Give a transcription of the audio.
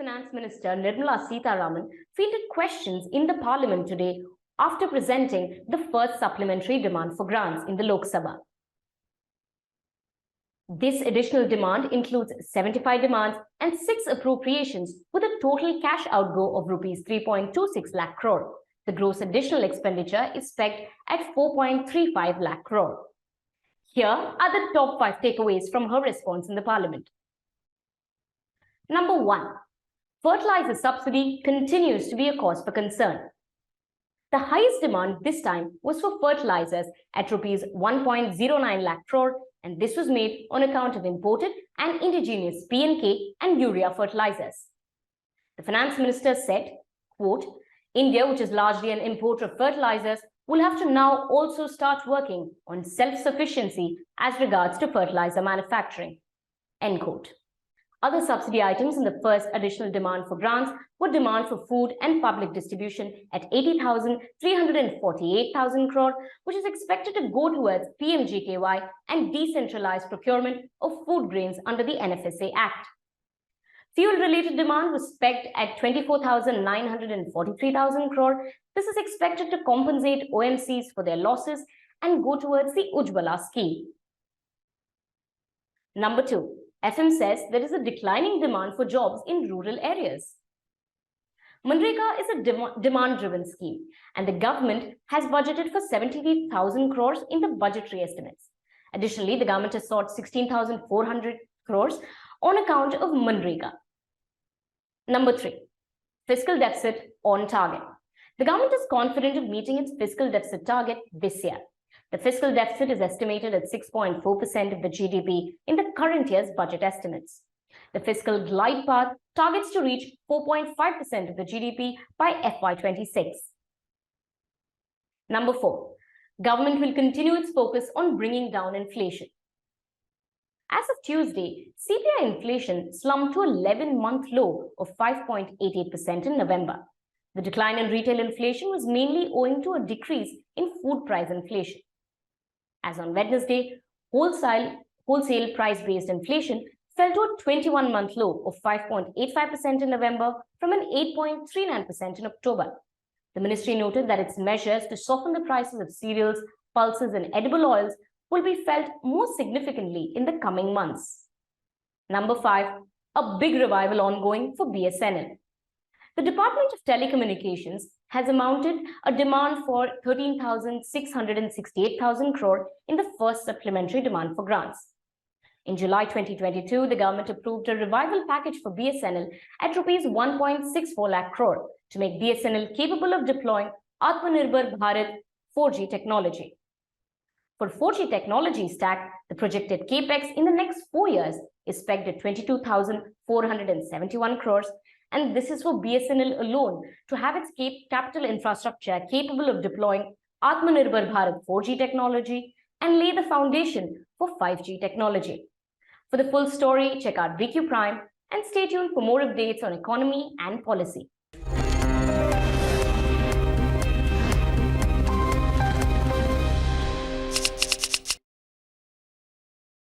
Finance Minister Nirmala Sitharaman fielded questions in the Parliament today after presenting the first supplementary demand for grants in the Lok Sabha. This additional demand includes 75 demands and 6 appropriations with a total cash outgo of Rs 3.26 lakh crore. The gross additional expenditure is pegged at 4.35 lakh crore. Here are the top 5 takeaways from her response in the Parliament. Number 1. Fertilizer subsidy continues to be a cause for concern. The highest demand this time was for fertilizers at Rs 1.09 lakh crore, and this was made on account of imported and indigenous P&K and urea fertilizers. The Finance Minister said, quote, India, which is largely an importer of fertilizers, will have to now also start working on self-sufficiency as regards to fertilizer manufacturing. End quote. Other subsidy items in the first additional demand for grants were demand for food and public distribution at 80,348,000 crore, which is expected to go towards PMJKY and decentralized procurement of food grains under the NFSA Act. Fuel-related demand was pegged at 24,943,000 crore. This is expected to compensate OMCs for their losses and go towards the Ujjwala scheme. Number 2. FM says there is a declining demand for jobs in rural areas. Manrega is a demand-driven scheme, and the government has budgeted for 73,000 crores in the budgetary estimates. Additionally, the government has sought 16,400 crores on account of Manrega. Number 3. Fiscal deficit on target. The government is confident of meeting its fiscal deficit target this year. The fiscal deficit is estimated at 6.4% of the GDP in the current year's budget estimates. The fiscal glide path targets to reach 4.5% of the GDP by FY26. Number 4. Government will continue its focus on bringing down inflation. As of Tuesday, CPI inflation slumped to a 11-month low of 5.88% in November. The decline in retail inflation was mainly owing to a decrease in food price inflation. As on Wednesday, wholesale price-based inflation fell to a 21-month low of 5.85% in November from an 8.39% in October. The ministry noted that its measures to soften the prices of cereals, pulses, and edible oils will be felt more significantly in the coming months. Number 5. A big revival ongoing for BSNL. The Department of Telecommunications has amounted a demand for 13,668,000 crore in the first supplementary demand for grants. In July 2022, the government approved a revival package for BSNL at Rs 1.64 lakh crore to make BSNL capable of deploying Atmanirbhar Bharat 4G technology. For 4G technology stack, the projected capex in the next 4 years is pegged at 22,471 crores, and this is for BSNL alone to have its capital infrastructure capable of deploying Atmanirbhar Bharat 4G technology and lay the foundation for 5G technology. For the full story, check out BQ Prime and stay tuned for more updates on economy and policy.